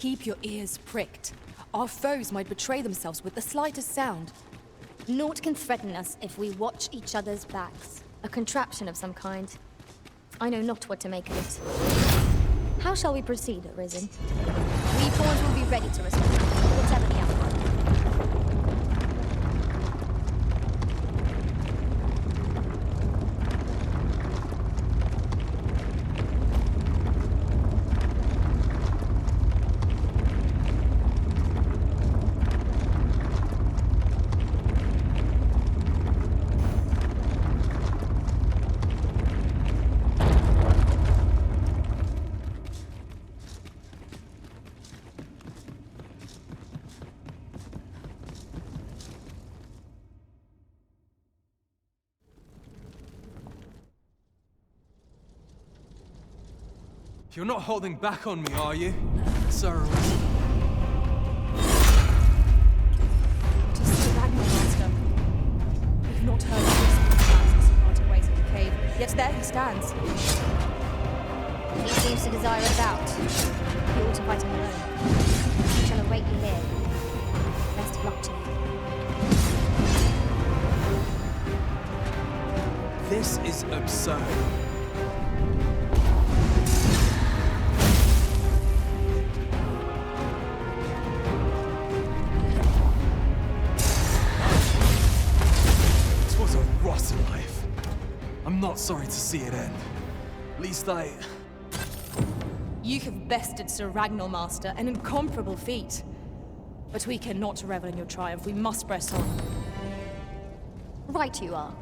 Keep your ears pricked. Our foes might betray themselves with the slightest sound. Naught can threaten us if we watch each other's backs. A contraption of some kind. I know not what to make of it. How shall we proceed, Arisen? We pawns will be ready to respond, whatever the outcome. You're not holding back on me, are you, Sir Arisen? It is the Ragnar Master. We've not heard of this in the thousands of parted ways of the cave, yet there he stands. He seems to desire a bout. He ought to fight him alone. We shall await you here. Best of luck to you. This is absurd. Life. I'm not sorry to see it end. At least You have bested Sir Ragnar Master, an incomparable feat. But we cannot revel in your triumph. We must press on. Right you are.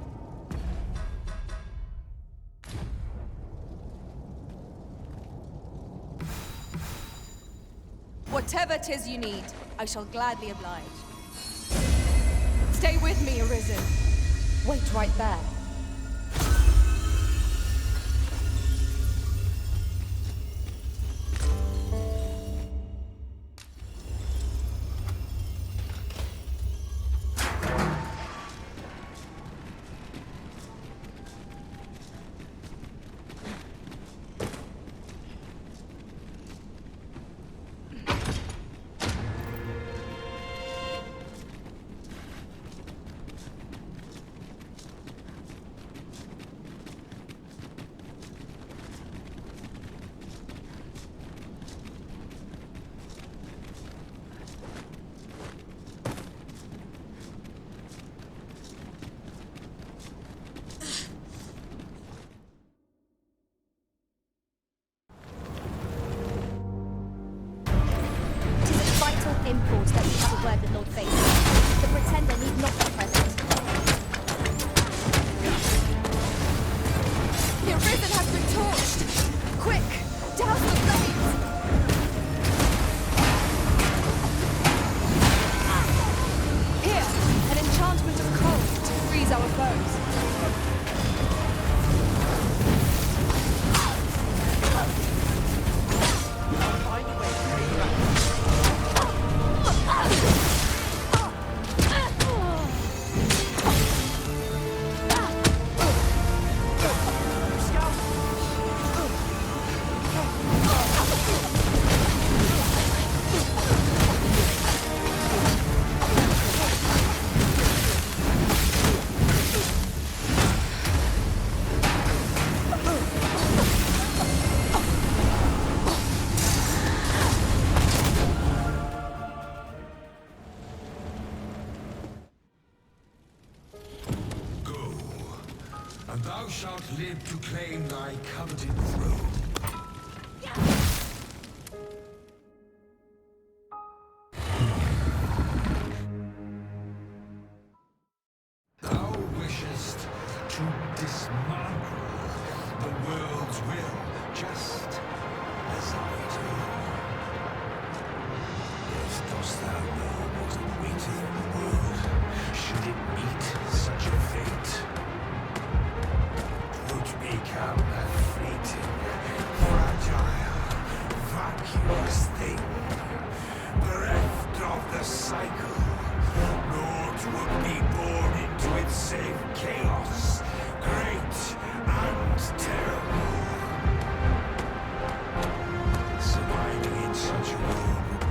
Whatever 'tis you need, I shall gladly oblige. Stay with me, Arisen. Wait right there. Impulse that we have a word with Lord Faith. The Pretender need not be present. The Arisen has been torched! Quick! Douse the flames! Here! An enchantment of cold to freeze our foes. And thou shalt live to claim thy coveted throne. Thou wishest to dismantle the world's will, just as I do. Yet dost thou know what awaiteth the world, should it meet such a fate? Become a fleeting, fragile, vacuous thing, bereft of the cycle. Naught would be born into its save chaos, great and terrible. Surviving in such a world would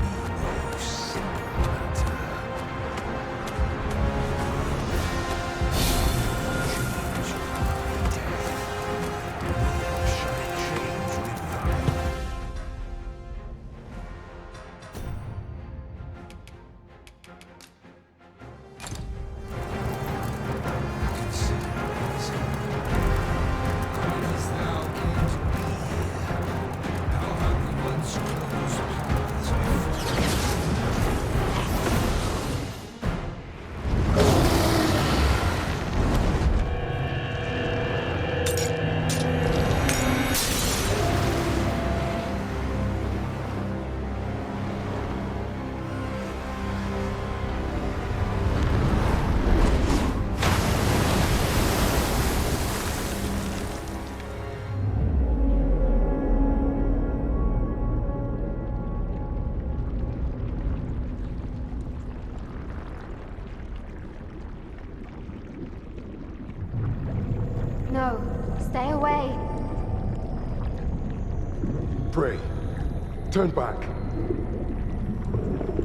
Turn back.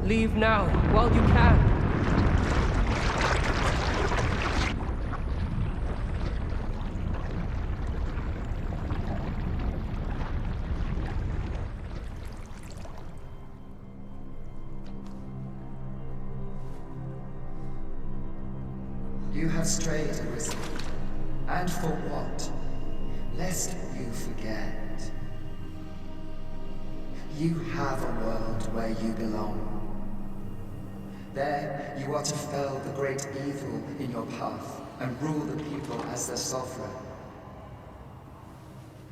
Leave now, while you can. You have strayed, Arisen. And for what? Lest you forget. You have a world where you belong. There, you are to fell the great evil in your path and rule the people as their sovereign.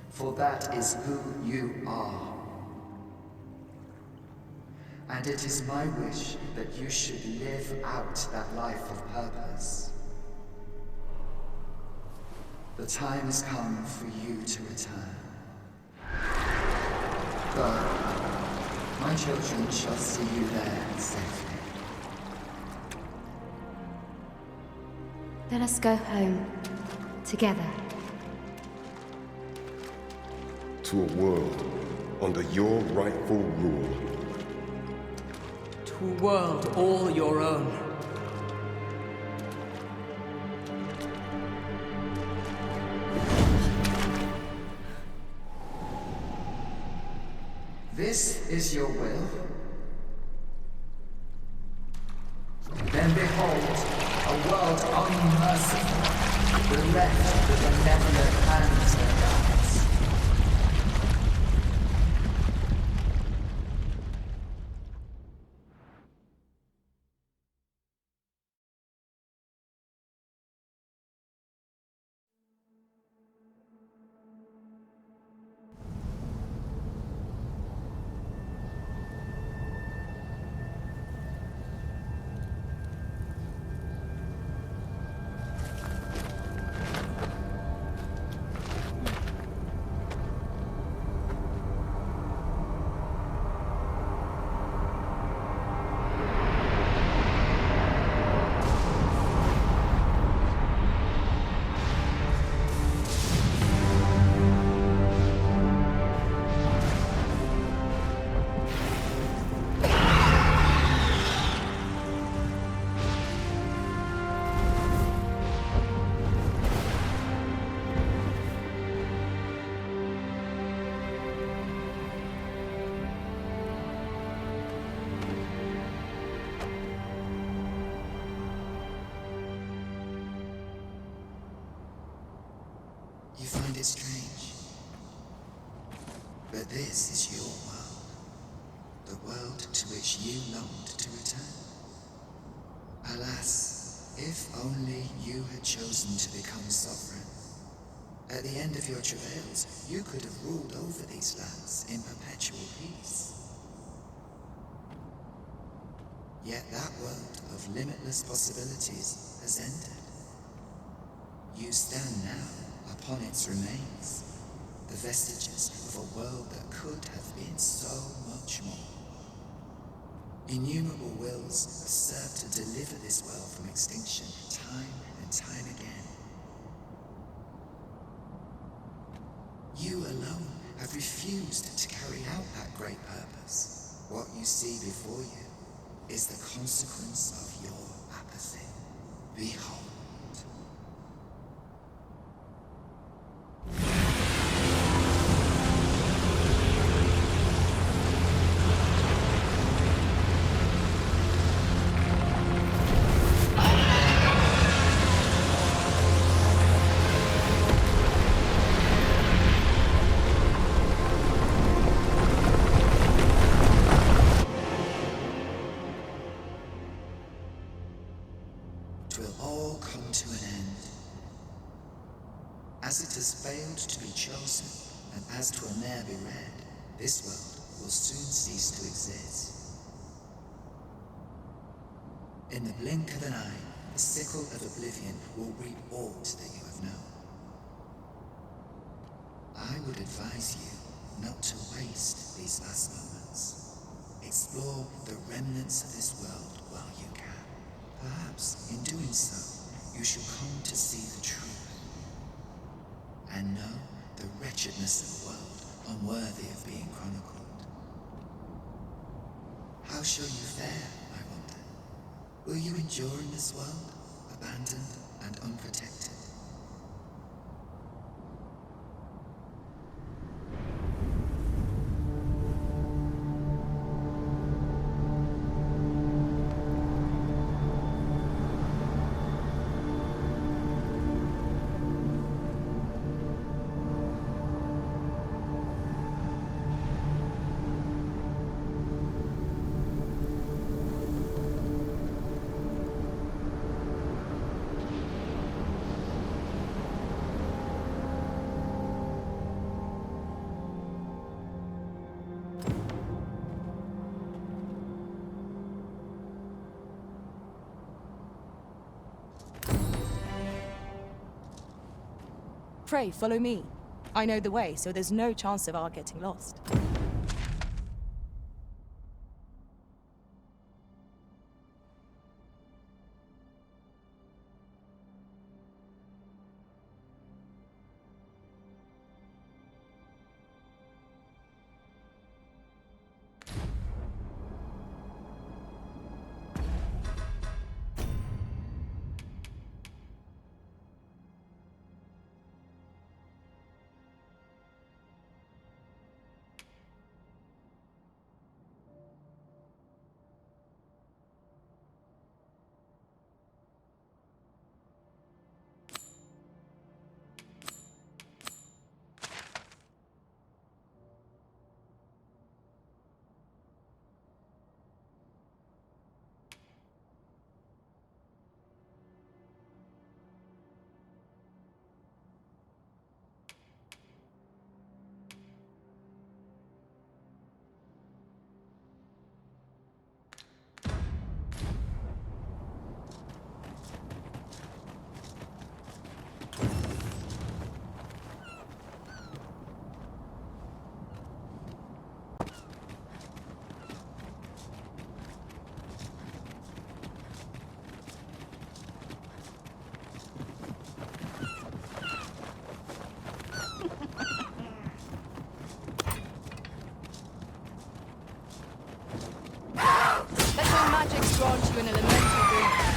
For that is who you are. And it is my wish that you should live out that life of purpose. The time has come for you to return. Go. My children shall see you there safely. Let us go home. Together. To a world under your rightful rule. To a world all your own. This is your will? Then behold, a world unmerciful, bereft the benevolent hands of gods. You find it strange, but this is your world, the world to which you longed to return. Alas, if only you had chosen to become sovereign. At the end of your travails, you could have ruled over these lands in perpetual peace. Yet that world of limitless possibilities has ended. You stand now upon its remains, the vestiges of a world that could have been so much more. Innumerable wills have served to deliver this world from extinction time and time again. You alone have refused to carry out that great purpose. What you see before you is the consequence of your apathy. Behold. As it has failed to be chosen, and as 'twill ne'er be read, this world will soon cease to exist. In the blink of an eye, the sickle of oblivion will reap aught that you have known. I would advise you not to waste these last moments. Explore the remnants of this world while you can. Perhaps, in doing so, you shall come to see the truth. And know the wretchedness of a world unworthy of being chronicled. How shall you fare, I wonder? Will you endure in this world, abandoned and unprotected? Pray, follow me. I know the way, so there's no chance of our getting lost. Let your magic grant you an elemental boon.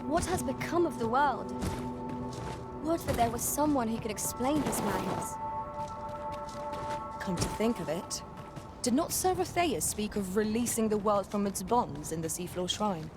What has become of the world? Would that there was someone who could explain this madness. Come to think of it, did not Sir Theus speak of releasing the world from its bonds in the Seafloor Shrine?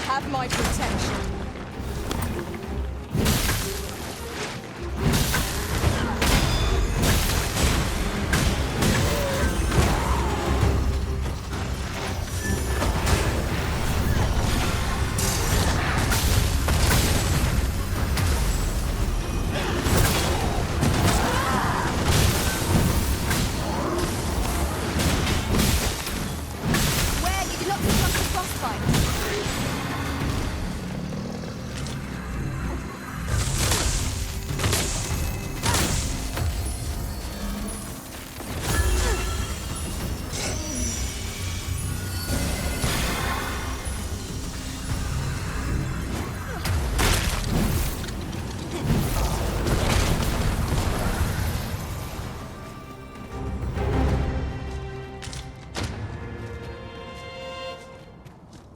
Have my protection. Where you do not disrupt the frostbite.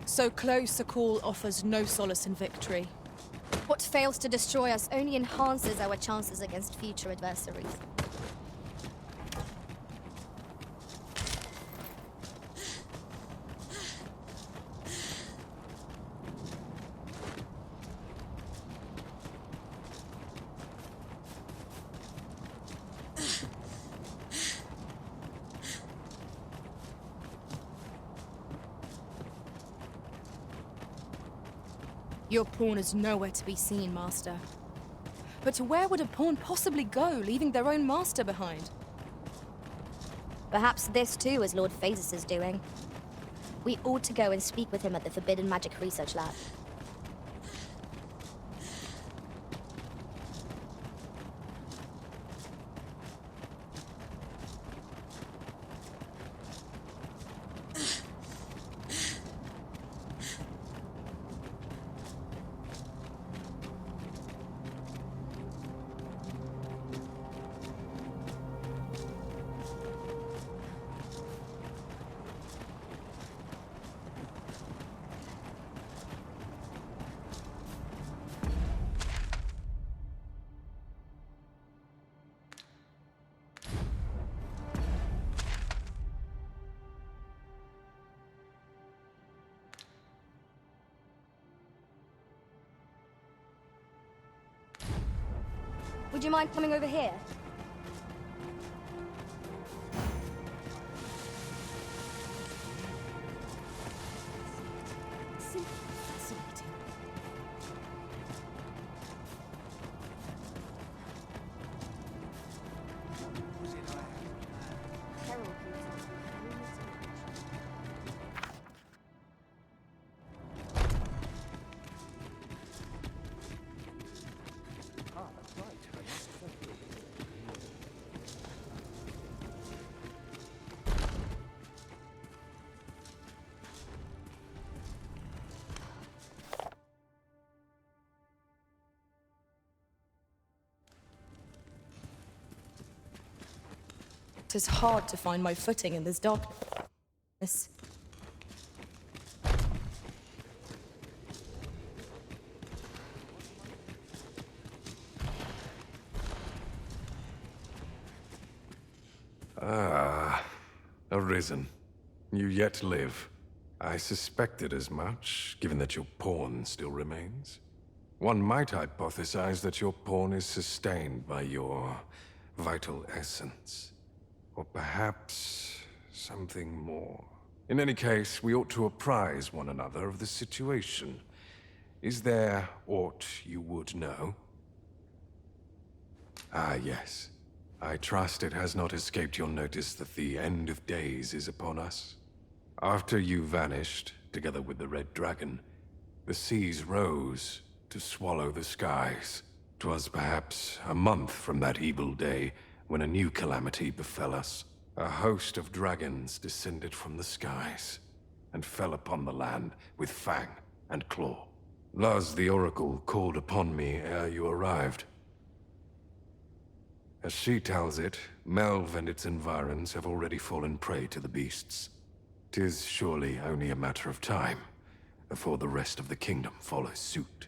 So close a call offers no solace in victory. What fails to destroy us only enhances our chances against future adversaries. Your pawn is nowhere to be seen, Master. But where would a pawn possibly go, leaving their own master behind? Perhaps this too is Lord Phasis' doing. We ought to go and speak with him at the Forbidden Magic Research Lab. Would you mind coming over here? It is hard to find my footing in this darkness. Ah, Arisen. You yet live. I suspected as much, given that your pawn still remains. One might hypothesize that your pawn is sustained by your vital essence. Or perhaps something more. In any case, we ought to apprise one another of the situation. Is there aught you would know? Ah, yes. I trust it has not escaped your notice that the end of days is upon us. After you vanished, together with the Red Dragon, the seas rose to swallow the skies. 'Twas perhaps a month from that evil day when a new calamity befell us. A host of dragons descended from the skies and fell upon the land with fang and claw. Luz the Oracle called upon me ere you arrived. As she tells it, Melve and its environs have already fallen prey to the beasts. 'Tis surely only a matter of time before the rest of the kingdom follows suit.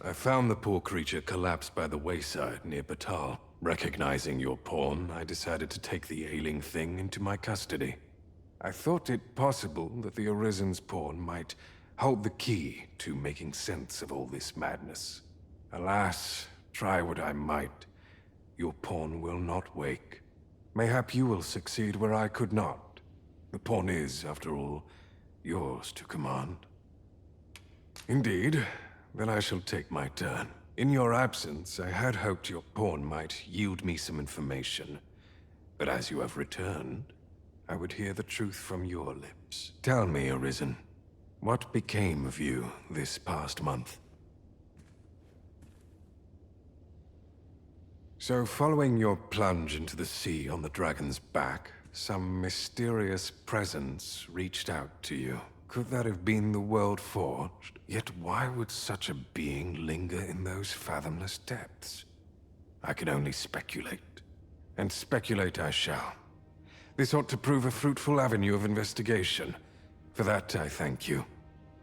I found the poor creature collapsed by the wayside near Batal. Recognizing your pawn, I decided to take the ailing thing into my custody. I thought it possible that the Arisen's pawn might hold the key to making sense of all this madness. Alas, try what I might, your pawn will not wake. Mayhap you will succeed where I could not. The pawn is, after all, yours to command. Indeed, then I shall take my turn. In your absence, I had hoped your pawn might yield me some information. But as you have returned, I would hear the truth from your lips. Tell me, Arisen, what became of you this past month? So, following your plunge into the sea on the dragon's back, some mysterious presence reached out to you. Could that have been the World Forged? Yet why would such a being linger in those fathomless depths? I can only speculate. And speculate I shall. This ought to prove a fruitful avenue of investigation. For that, I thank you.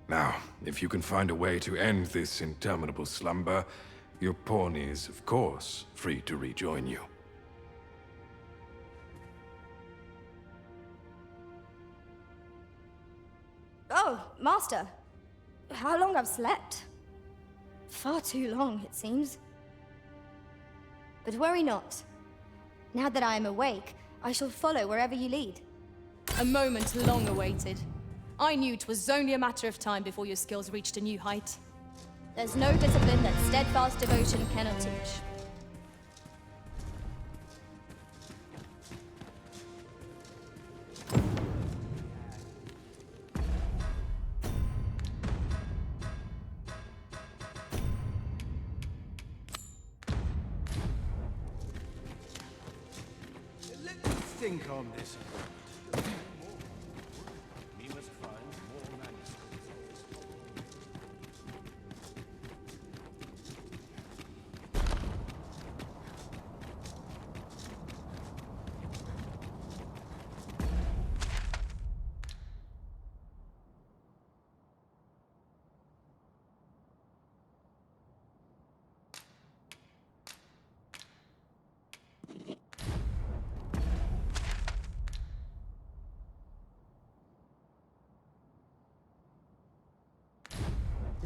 Now, if you can find a way to end this interminable slumber, your pawn is, of course, free to rejoin you. Oh, Master. How long I've slept? Far too long, it seems. But worry not. Now that I am awake, I shall follow wherever you lead. A moment long awaited. I knew 'twas only a matter of time before your skills reached a new height. There's no discipline that steadfast devotion cannot teach. Let me think on this. We must find more manuscripts.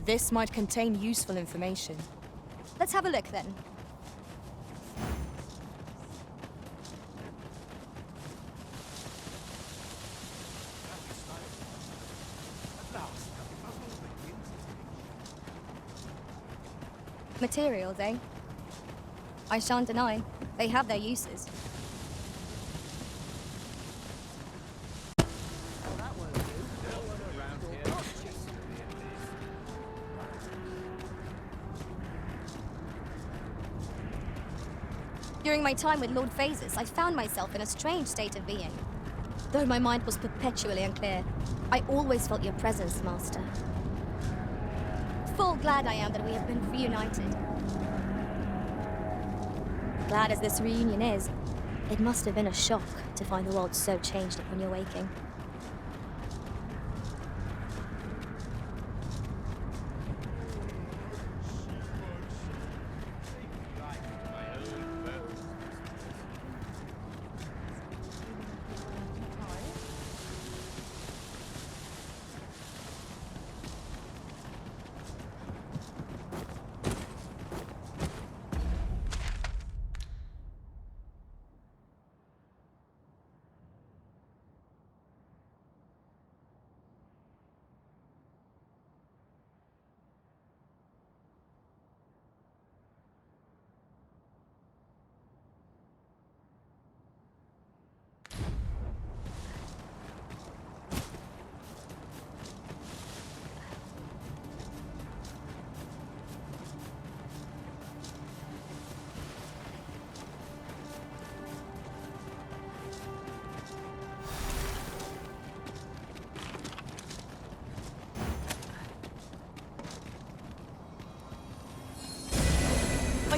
This might contain useful information. Let's have a look then. Materials, eh? I shan't deny, they have their uses. During my time with Lord Phases, I found myself in a strange state of being. Though my mind was perpetually unclear, I always felt your presence, Master. Full glad I am that we have been reunited. Glad as this reunion is, it must have been a shock to find the world so changed upon your waking.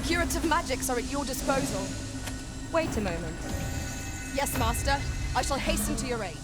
My curative magics are at your disposal. Wait a moment. Yes, Master. I shall hasten to your aid.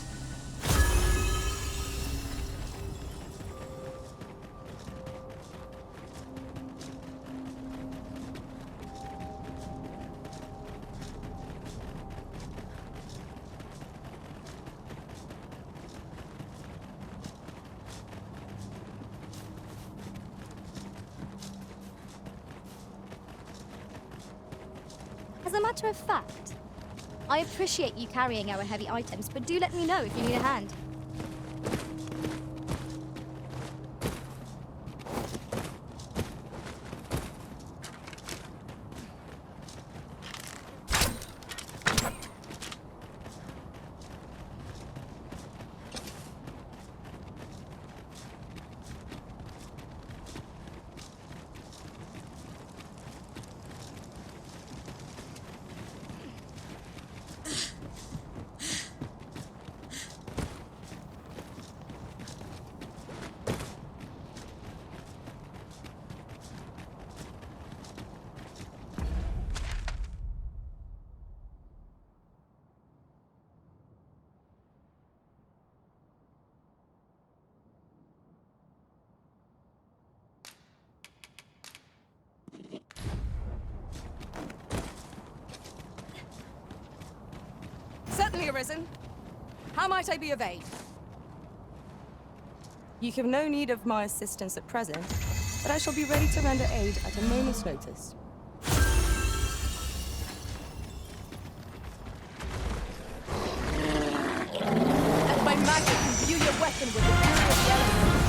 As a matter of fact, I appreciate you carrying our heavy items, but do let me know if you need a hand. Certainly, Arisen. How might I be of aid? You have no need of my assistance at present, but I shall be ready to render aid at a moment's notice. Let my magic imbue your weapon with the fury of the elements.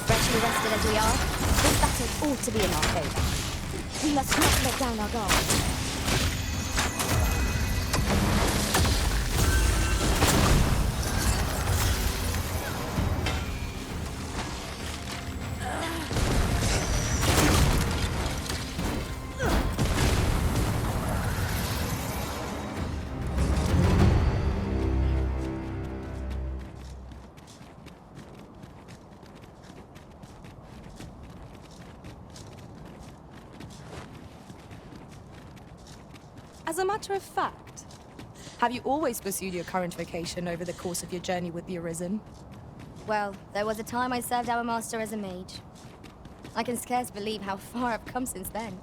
Freshly rested as we are, this battle ought to be in our favor. We must not let down our guard. As a matter of fact, have you always pursued your current vocation over the course of your journey with the Arisen? Well, there was a time I served our master as a mage. I can scarce believe how far I've come since then.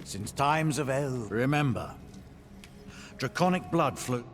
Since times of El, remember, draconic blood flew.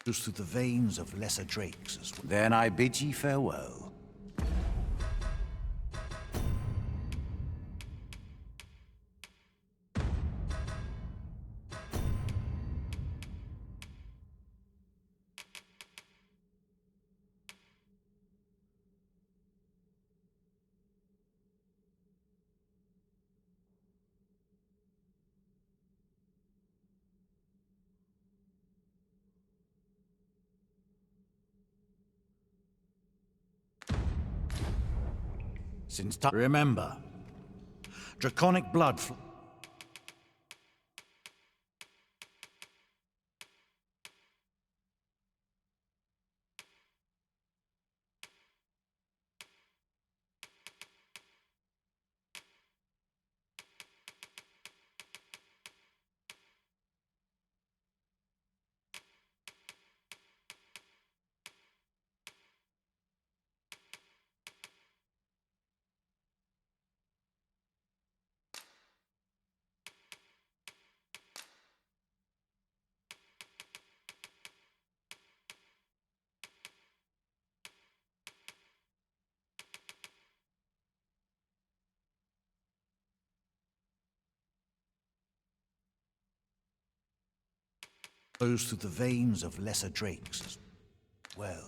Goes through the veins of lesser drakes as well. Then I bid ye farewell. Since time, remember, draconic blood. Flows through the veins of lesser drakes as well.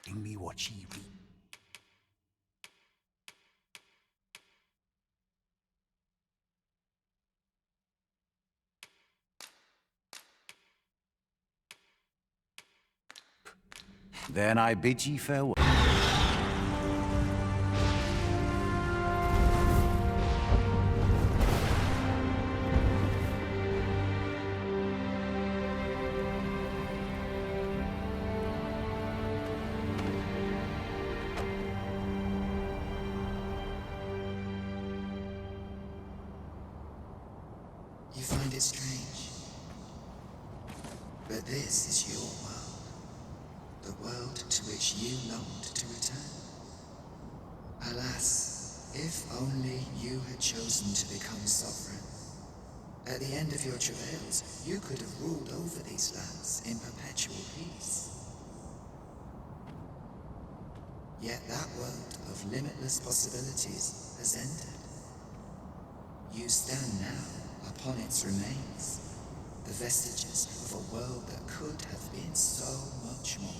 Bring me what ye read. Then I bid ye farewell. You find it strange, but this is your world, the world to which you longed to return. Alas, if only you had chosen to become sovereign. At the end of your travails, you could have ruled over these lands in perpetual peace. Yet that world of limitless possibilities has ended. You stand now upon its remains, the vestiges of a world that could have been so much more.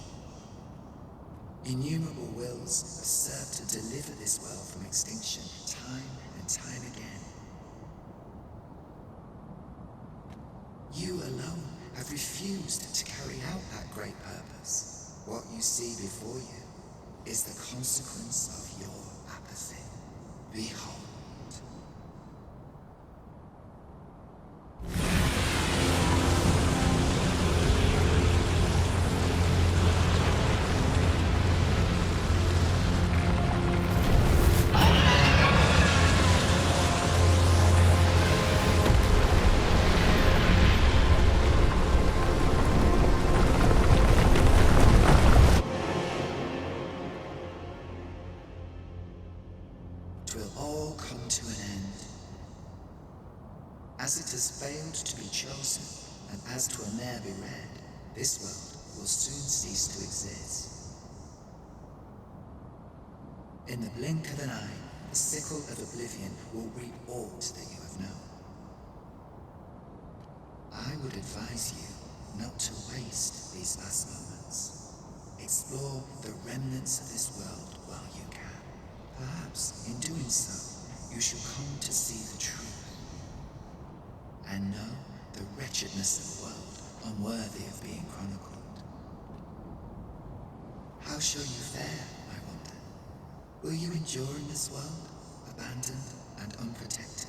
Innumerable wills have served to deliver this world from extinction time and time again. You alone have refused to carry out that great purpose. What you see before you is the consequence of your apathy. Behold. Will all come to an end. As it has failed to be chosen, and as 'twill ne'er be read, this world will soon cease to exist. In the blink of an eye, the sickle of oblivion will reap aught that you have known. I would advise you not to waste these last moments. Explore the remnants of this world while you can. Perhaps, in doing so, you shall come to see the truth, and know the wretchedness of a world unworthy of being chronicled. How shall you fare, I wonder? Will you endure in this world, abandoned and unprotected?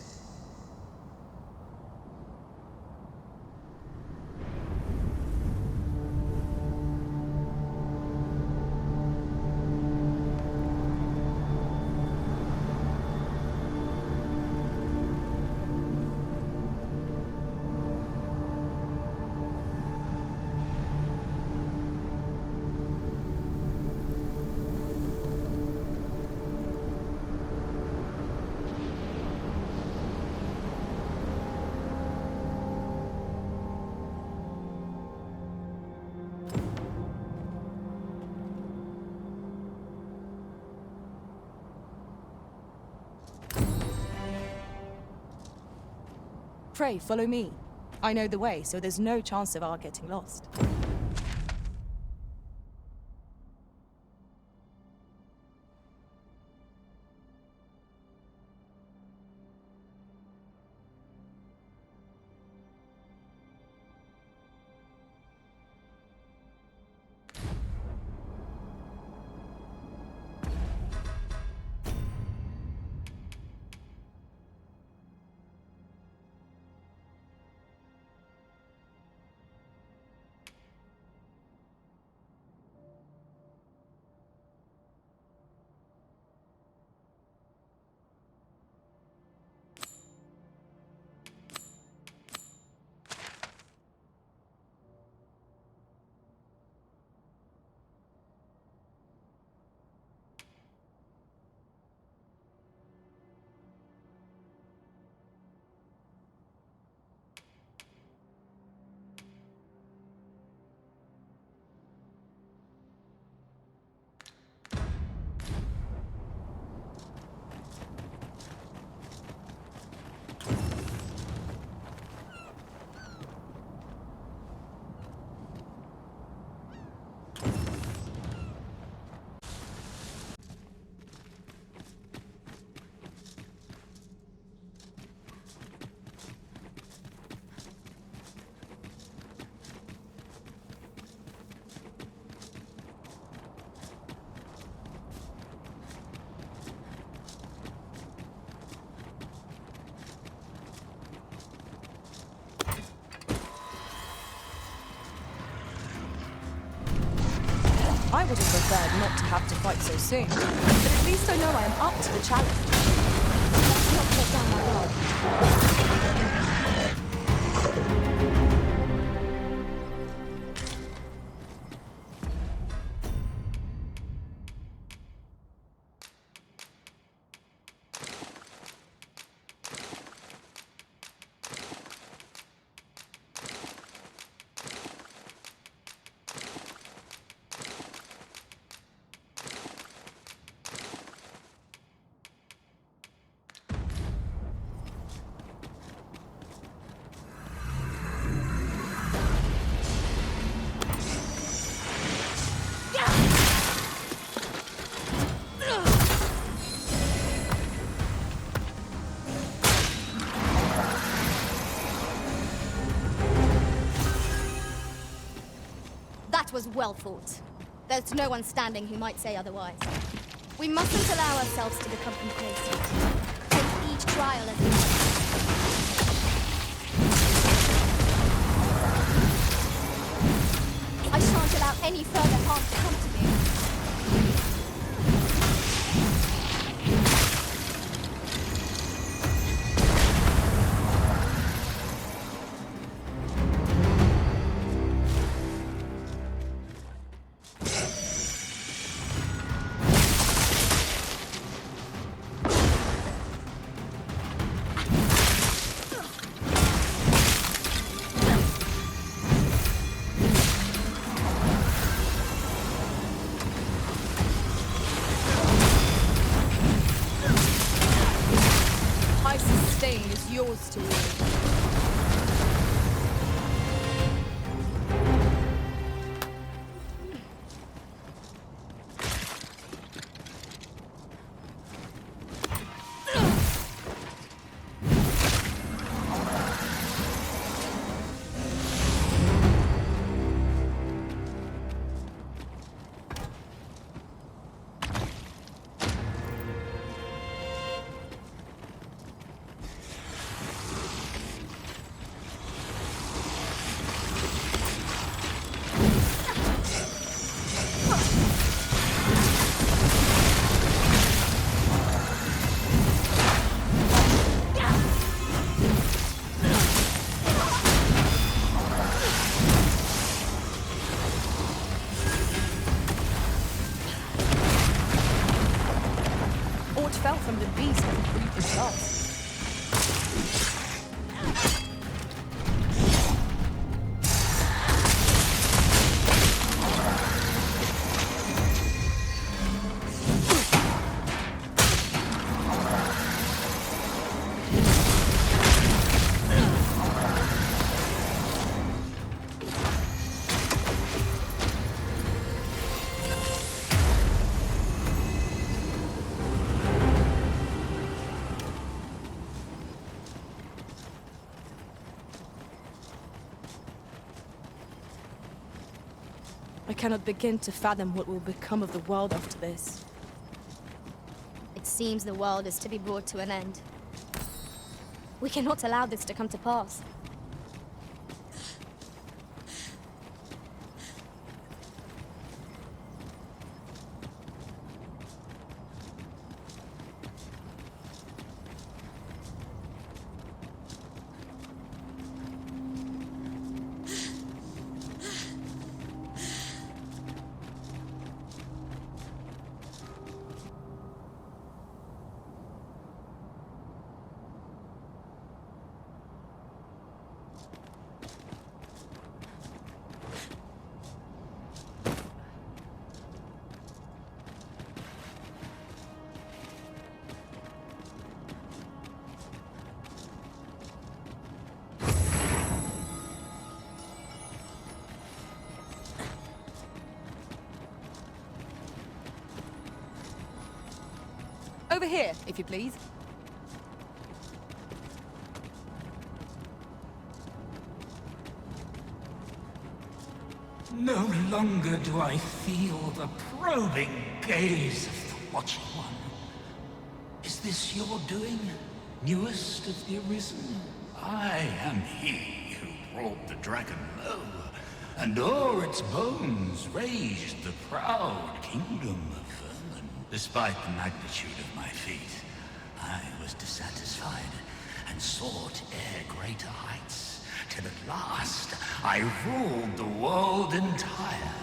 Pray, follow me. I know the way, so there's no chance of our getting lost. I would have preferred not to have to fight so soon, but at least I know I am up to the challenge. Let's not put down my guard. That was well fought. There's no one standing who might say otherwise. We mustn't allow ourselves to become complacent. Take each trial as it comes. I shan't allow any further harm to come to me. Is yours to wield. I cannot begin to fathom what will become of the world after this. It seems the world is to be brought to an end. We cannot allow this to come to pass. Over here, if you please. No longer do I feel the probing gaze of the Watching One. Is this your doing, newest of the Arisen? I am he who brought the dragon low, and o'er its bones raised the proud kingdom of vermin. Despite the magnitude of my feat, I was dissatisfied and sought e'er greater heights, till at last I ruled the world entire.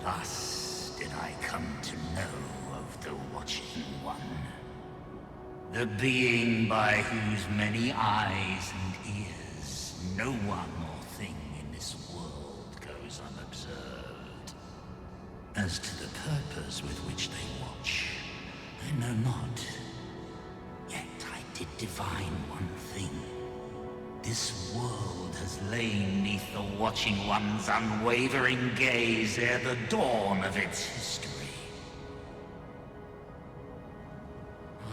Thus did I come to know of the Watching One, the being by whose many eyes and ears no one or thing in this world goes unobserved. As to the purpose with which they watch, I know not. Yet I did divine one thing. This world has lain neath the Watching One's unwavering gaze ere the dawn of its history.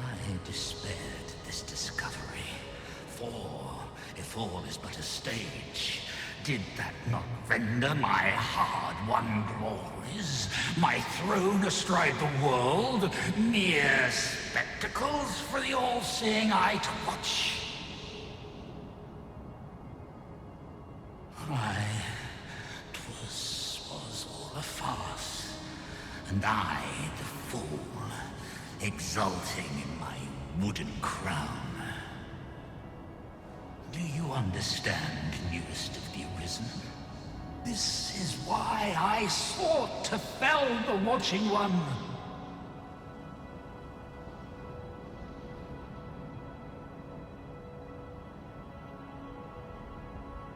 I despaired at this discovery, for if all is but a stage, did that not render my hard-won glories, my throne astride the world, mere spectacles for the all-seeing eye to watch? Was all a farce, and I, the fool, exulting in my wooden crown. Do you understand, newest of the Arisen? This is why I sought to fell the Watching One.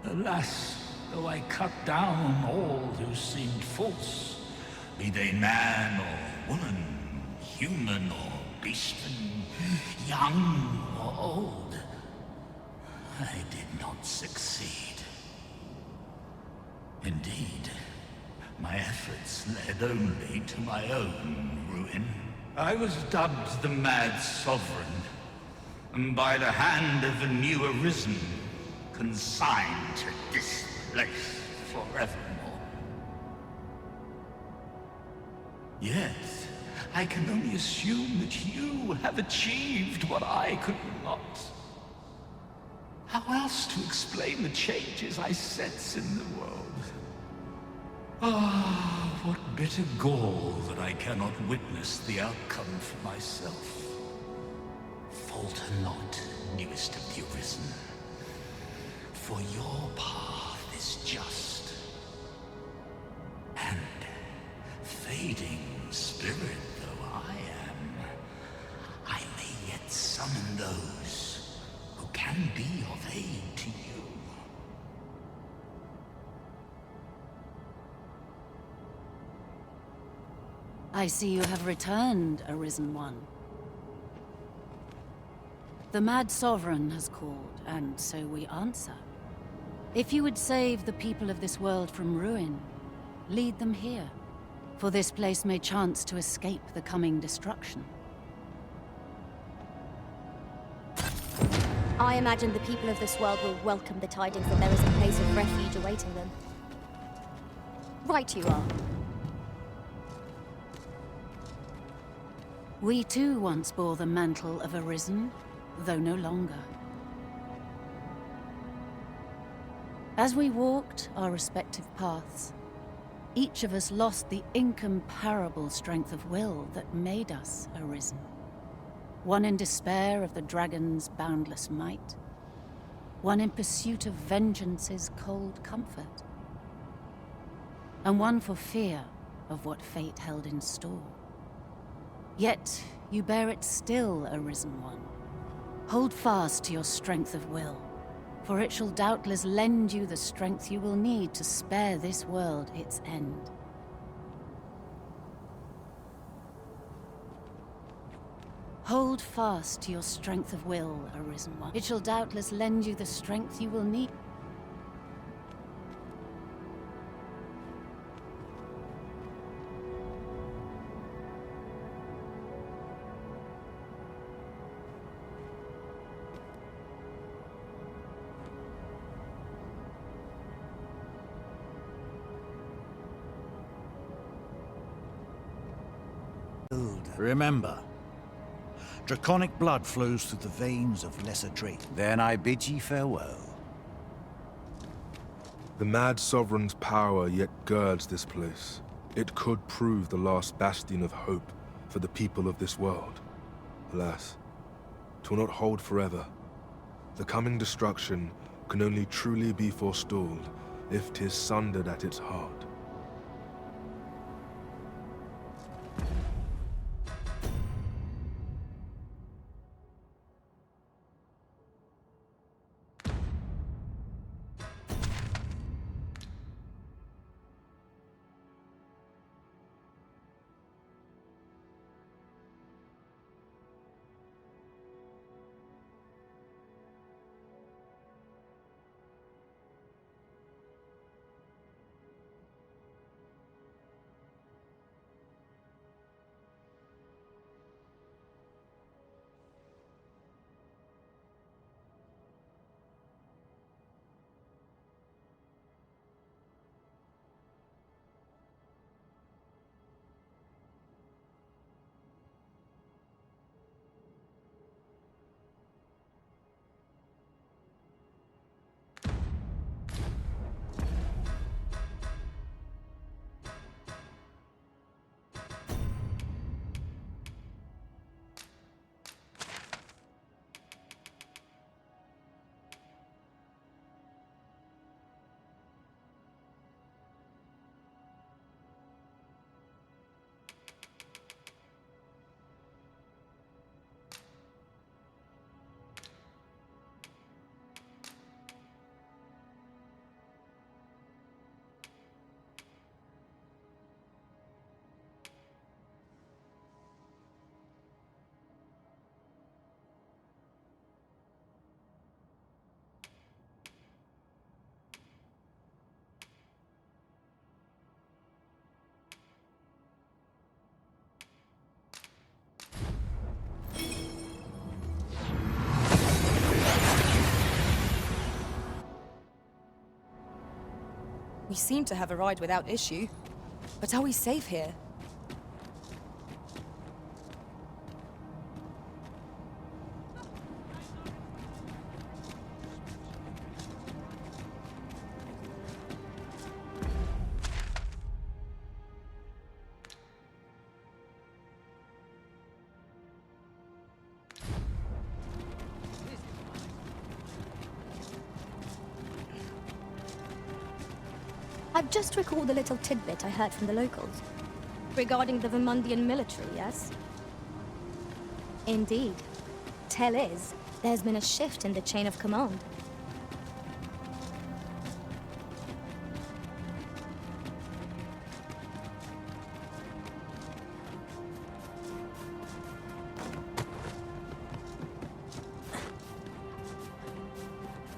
Alas, though I cut down all who seemed false, be they man or woman, human or beastman, young or old, I did not succeed. Indeed, my efforts led only to my own ruin. I was dubbed the Mad Sovereign, and by the hand of a new Arisen, consigned to this place forevermore. Yet, I can only assume that you have achieved what I could not. How else to explain the changes I sense in the world? Ah, what bitter gall that I cannot witness the outcome for myself. Falter not, newest of the Arisen, for your path is just. And, fading spirit though I am, I may yet summon those who can be of aid to you. I see you have returned, Arisen One. The Mad Sovereign has called, and so we answer. If you would save the people of this world from ruin, lead them here, for this place may chance to escape the coming destruction. I imagine the people of this world will welcome the tidings that there is a place of refuge awaiting them. Right you are. We too once bore the mantle of Arisen, though no longer. As we walked our respective paths, each of us lost the incomparable strength of will that made us Arisen. One in despair of the dragon's boundless might, one in pursuit of vengeance's cold comfort, and one for fear of what fate held in store. Yet you bear it still, Arisen One. Hold fast to your strength of will, for it shall doubtless lend you the strength you will need to spare this world its end. Hold fast to your strength of will, Arisen One. It shall doubtless lend you the strength you will need. Remember, draconic blood flows through the veins of lesser Drake. Then I bid ye farewell. The Mad Sovereign's power yet girds this place. It could prove the last bastion of hope for the people of this world. Alas, 'twill not hold forever. The coming destruction can only truly be forestalled if 'tis sundered at its heart. We seem to have arrived without issue. But are we safe here? I've just recalled a little tidbit I heard from the locals. Regarding the Vermundian military, yes? Indeed. Tell is, there's been a shift in the chain of command.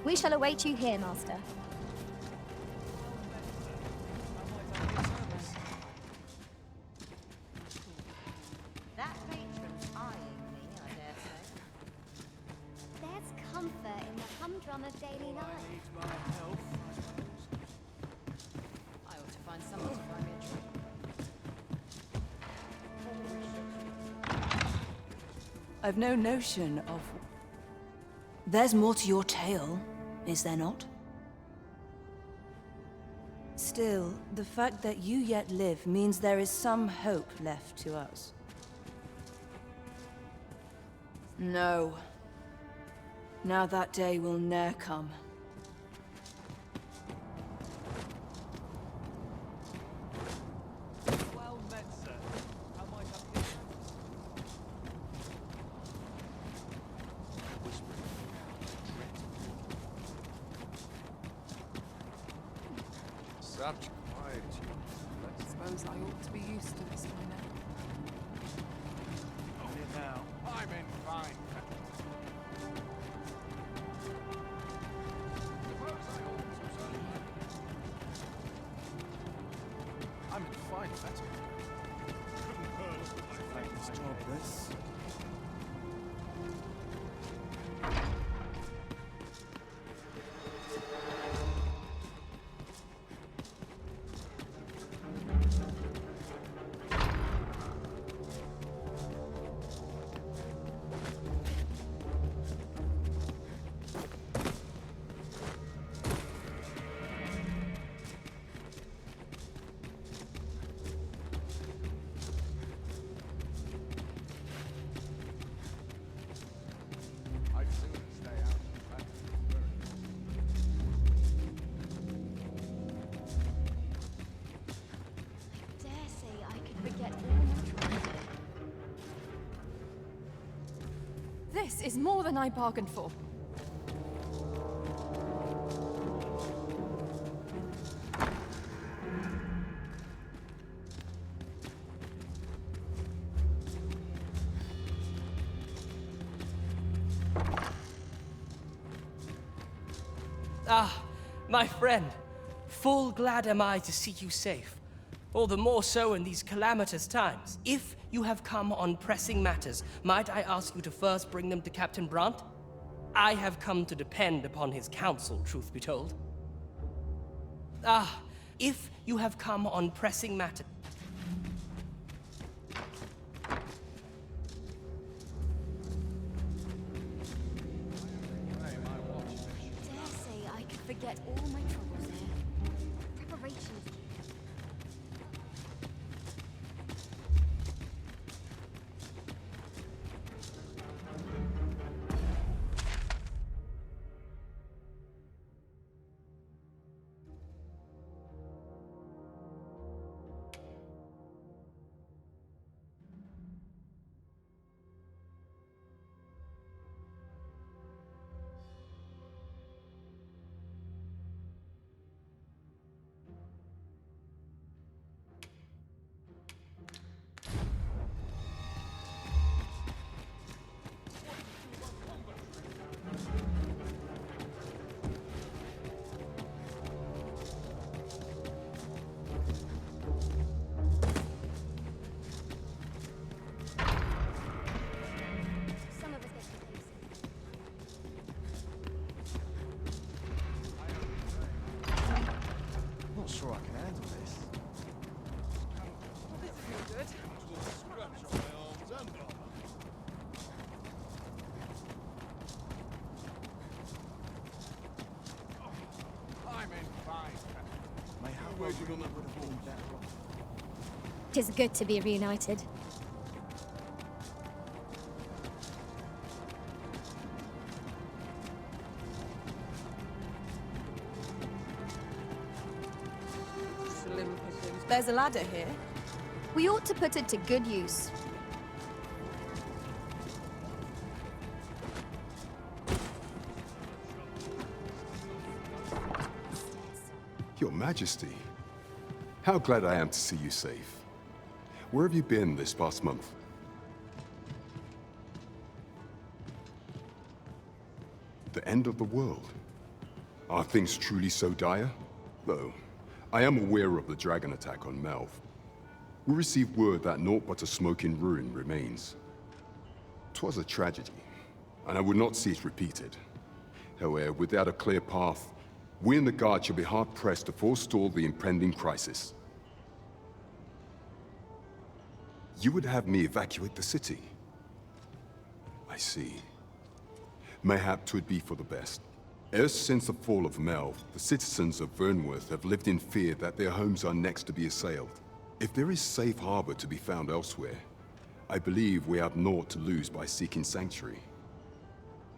We shall await you here, Master. I've no notion of... There's more to your tale, is there not? Still, the fact that you yet live means there is some hope left to us. No. Now that day will ne'er come. Well met, sir. How might I help you? Such quiet. I suppose I ought to be used to this by now. On it now. I'm in fine. I'm in fine fettle. Couldn't hurt. Thanks, job this. This is more than I bargained for. Ah, my friend. Full glad am I to see you safe. All the more so in these calamitous times. If you have come on pressing matters, might I ask you to first bring them to Captain Brandt? I have come to depend upon his counsel, truth be told. Ah, if you have come on pressing matters... Dare say I could forget all my troubles here. Preparation is key. Not sure I can handle this. This isn't good. I'm in fine. May how well you would have been better off. 'Tis good to be reunited. Slim pickings. There's a ladder here. We ought to put it to good use. Your Majesty, how glad I am to see you safe. Where have you been this past month? The end of the world? Are things truly so dire? Though, I am aware of the dragon attack on Melv. We received word that naught but a smoking ruin remains. 'Twas a tragedy, and I would not see it repeated. However, without a clear path, we in the Guard shall be hard-pressed to forestall the impending crisis. You would have me evacuate the city? I see. Mayhap 'twould be for the best. Ever since the fall of Melv, the citizens of Vernworth have lived in fear that their homes are next to be assailed. If there is safe harbor to be found elsewhere, I believe we have naught to lose by seeking sanctuary.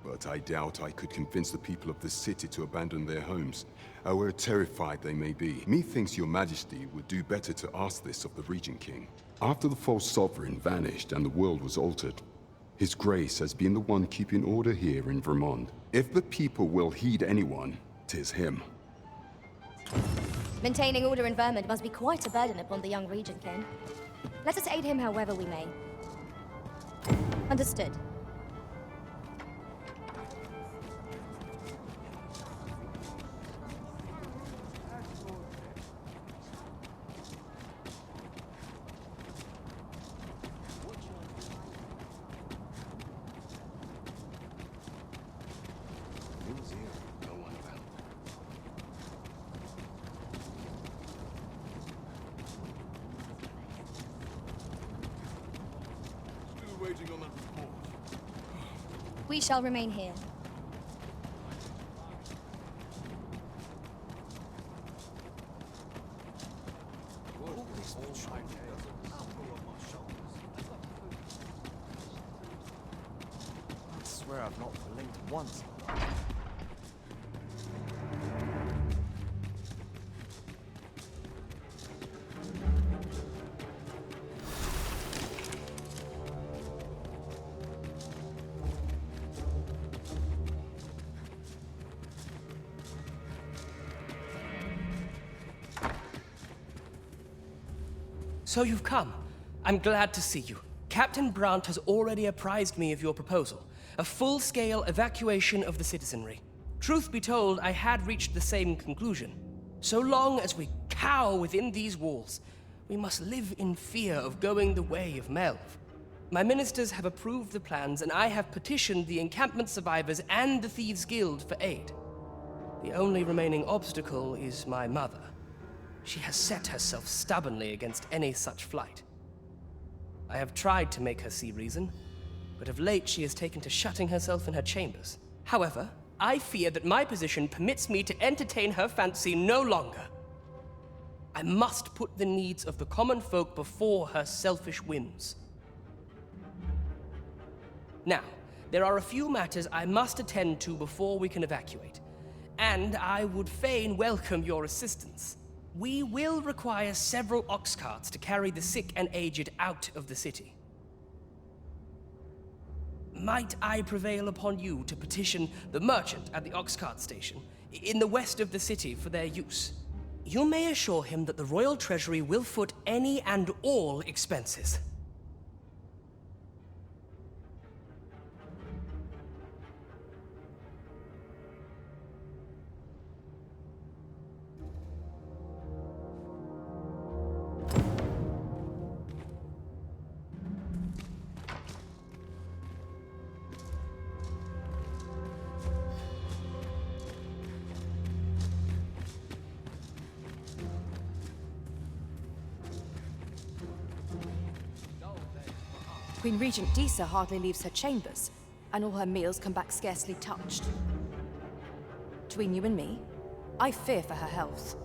But I doubt I could convince the people of this city to abandon their homes, however terrified they may be. Methinks your majesty would do better to ask this of the Regent King. After the false sovereign vanished and the world was altered, His Grace has been the one keeping order here in Vermont. If the people will heed anyone, 'tis him. Maintaining order in Vermont must be quite a burden upon the young Regent King. Let us aid him however we may. Understood. Waiting on that report. We shall remain here. I swear I've not blinked once. So you've come. I'm glad to see you. Captain Brandt has already apprised me of your proposal, a full-scale evacuation of the citizenry. Truth be told, I had reached the same conclusion. So long as we cower within these walls, we must live in fear of going the way of Melv. My ministers have approved the plans, and I have petitioned the encampment survivors and the Thieves' Guild for aid. The only remaining obstacle is my mother. She has set herself stubbornly against any such flight. I have tried to make her see reason, but of late she has taken to shutting herself in her chambers. However, I fear that my position permits me to entertain her fancy no longer. I must put the needs of the common folk before her selfish whims. Now, there are a few matters I must attend to before we can evacuate, and I would fain welcome your assistance. We will require several ox carts to carry the sick and aged out of the city. Might I prevail upon you to petition the merchant at the ox cart station in the west of the city for their use? You may assure him that the royal treasury will foot any and all expenses. Queen Regent Disa hardly leaves her chambers, and all her meals come back scarcely touched. Between you and me, I fear for her health.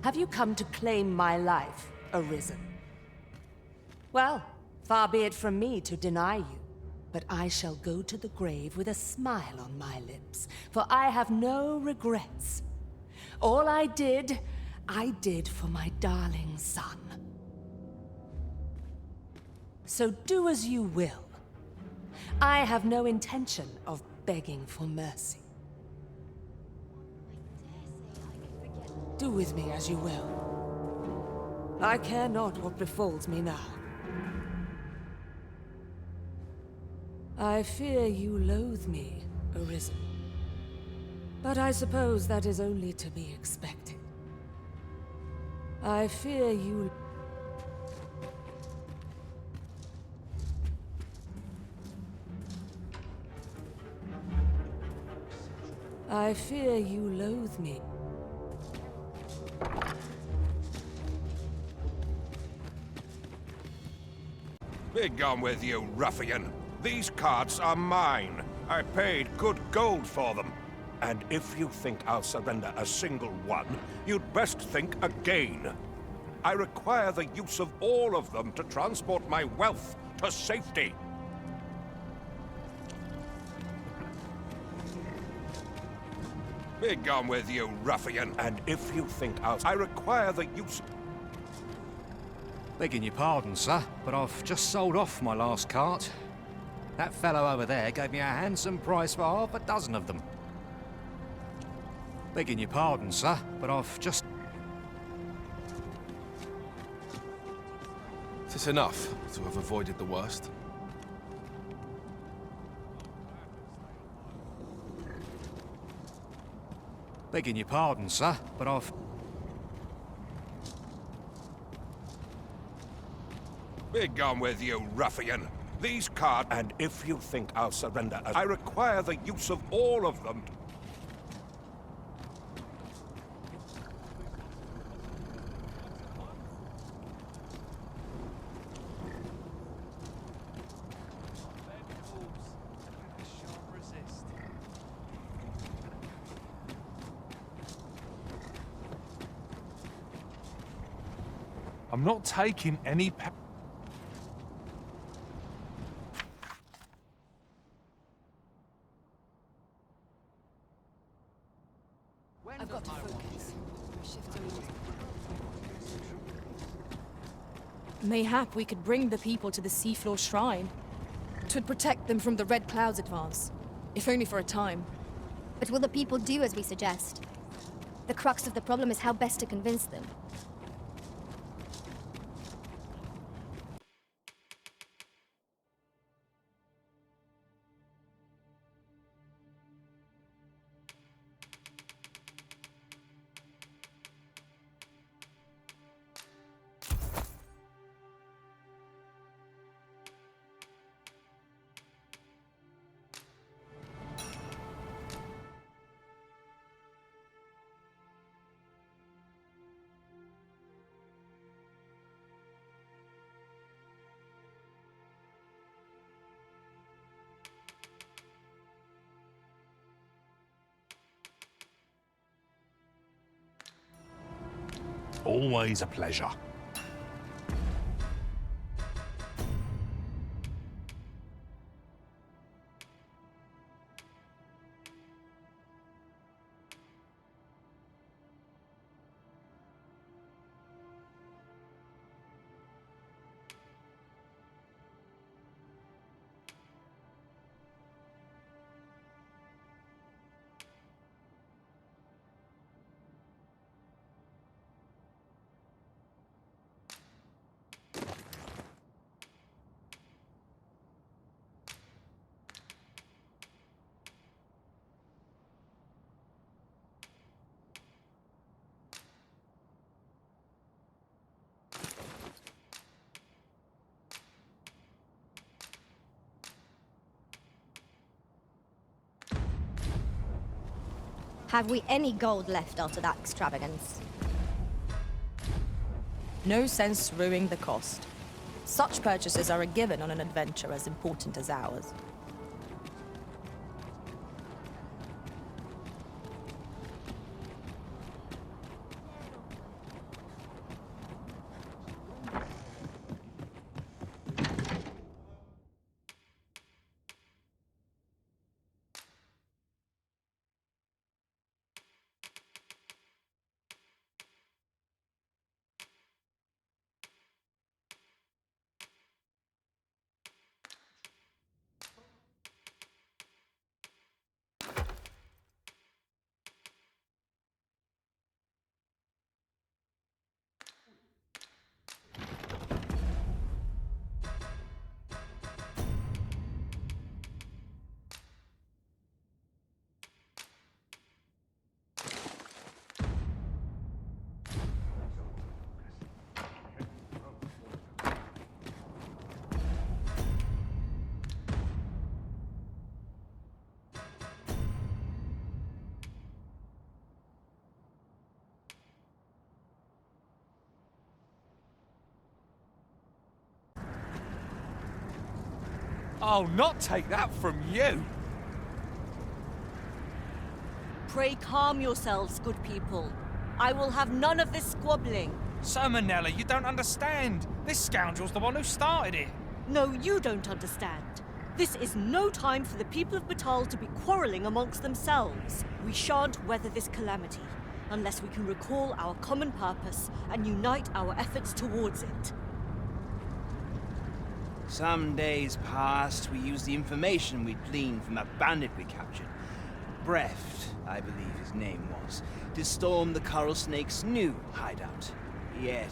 Have you come to claim my life, Arisen? Well, far be it from me to deny you, but I shall go to the grave with a smile on my lips, for I have no regrets. All I did for my darling son. So do as you will. I have no intention of begging for mercy. Do with me as you will. I care not what befalls me now. I fear you loathe me, Arisen. But I suppose that is only to be expected. I fear you... I fear you loathe me. Be gone with you, ruffian. These carts are mine. I paid good gold for them. And if you think I'll surrender a single one, you'd best think again. I require the use of all of them to transport my wealth to safety. Be gone with you, ruffian. And if you think I require the use... Begging your pardon, sir, but I've just sold off my last cart. That fellow over there gave me a handsome price for half a dozen of them. Begging your pardon, sir, but I've just... Is this enough to have avoided the worst? Begging your pardon, sir, but I've... Be gone with you, ruffian. These carts... And if you think I'll surrender, I require the use of all of them. I'm not taking any I've got to focus. Mayhap we could bring the people to the seafloor shrine. 'Twould protect them from the Red Cloud's advance, if only for a time. But will the people do as we suggest? The crux of the problem is how best to convince them. Always a pleasure. Have we any gold left after that extravagance? No sense ruining the cost. Such purchases are a given on an adventure as important as ours. I'll not take that from you! Pray calm yourselves, good people. I will have none of this squabbling. So, Manella, you don't understand. This scoundrel's the one who started it. No, you don't understand. This is no time for the people of Batal to be quarreling amongst themselves. We shan't weather this calamity unless we can recall our common purpose and unite our efforts towards it. Some days past, we used the information we'd gleaned from that bandit we captured. Breft, I believe his name was, to storm the Coral Snake's new hideout. Yet,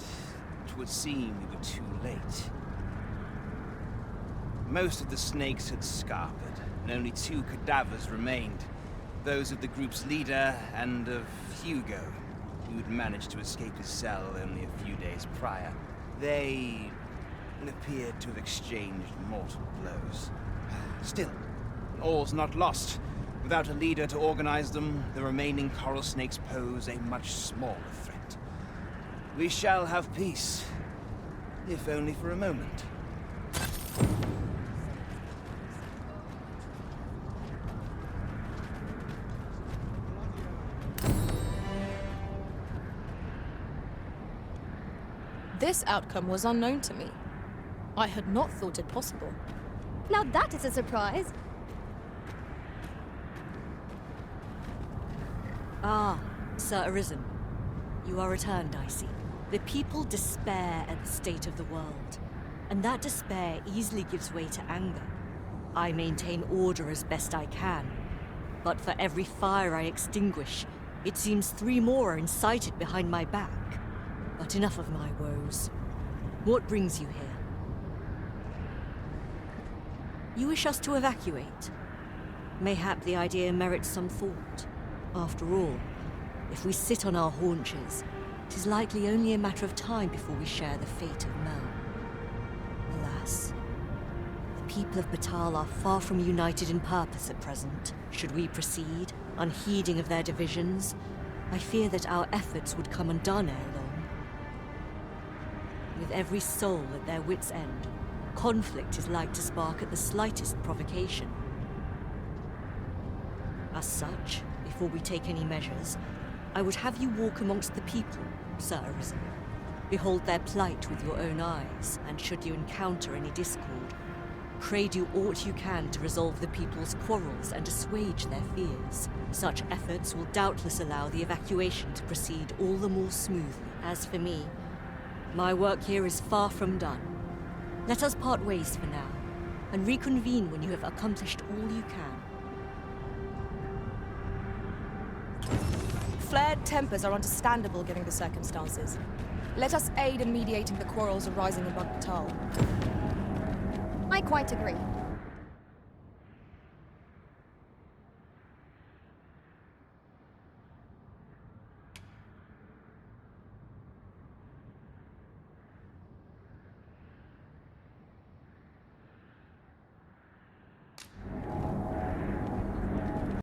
it would seem we were too late. Most of the snakes had scarpered, and only 2 cadavers remained. Those of the group's leader and of Hugo, who had managed to escape his cell only a few days prior. They appeared to have exchanged mortal blows. Still, all's not lost. Without a leader to organize them, the remaining coral snakes pose a much smaller threat. We shall have peace, if only for a moment. This outcome was unknown to me. I had not thought it possible. Now that is a surprise. Ah, Sir Arisen. You are returned, I see. The people despair at the state of the world, and that despair easily gives way to anger. I maintain order as best I can, but for every fire I extinguish, it seems 3 more are incited behind my back. But enough of my woes. What brings you here? You wish us to evacuate? Mayhap the idea merits some thought. After all, if we sit on our haunches, it is likely only a matter of time before we share the fate of Mel. Alas, the people of Batal are far from united in purpose at present. Should we proceed, unheeding of their divisions, I fear that our efforts would come undone ere long. With every soul at their wits' end, conflict is like to spark at the slightest provocation. As such, before we take any measures, I would have you walk amongst the people, Sir Arisen. Behold their plight with your own eyes, and should you encounter any discord, pray do aught you can to resolve the people's quarrels and assuage their fears. Such efforts will doubtless allow the evacuation to proceed all the more smoothly. As for me, my work here is far from done. Let us part ways for now, and reconvene when you have accomplished all you can. Flared tempers are understandable given the circumstances. Let us aid in mediating the quarrels arising in Batal. I quite agree.